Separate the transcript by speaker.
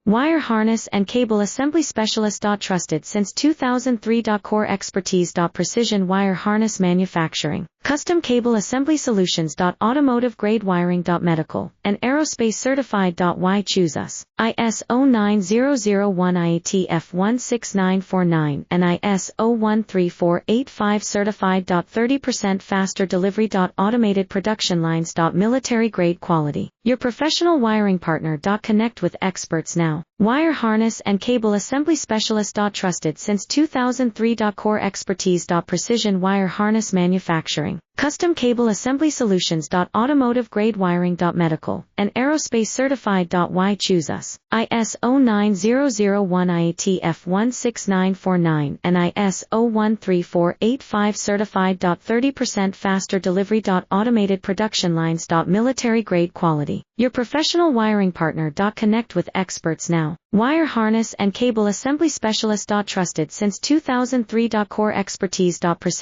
Speaker 1: Wire harness and cable assembly specialist. Trusted since 2003. Core expertise. Precision wire harness manufacturing, custom cable assembly solutions. Automotive grade wiring. Medical and aerospace certified. Why choose us? ISO 9001 IATF 16949 and ISO 13485 certified. 30% faster delivery. Automated production lines. Military grade quality. Your professional wiring partner. Connect with experts now. Wire harness and cable assembly specialist. Trusted since 2003. Core expertise. Precision wire harness manufacturing, custom cable assembly solutions. Automotive grade wiring. Medical and aerospace certified. Why choose us? ISO 9001 IATF 16949 and ISO 13485 certified. 30% faster delivery. Automated production lines. Military grade quality. Your professional wiring partner. Connect with experts now. Wire harness and cable assembly specialist. Trusted since 2003. Core expertise. Precision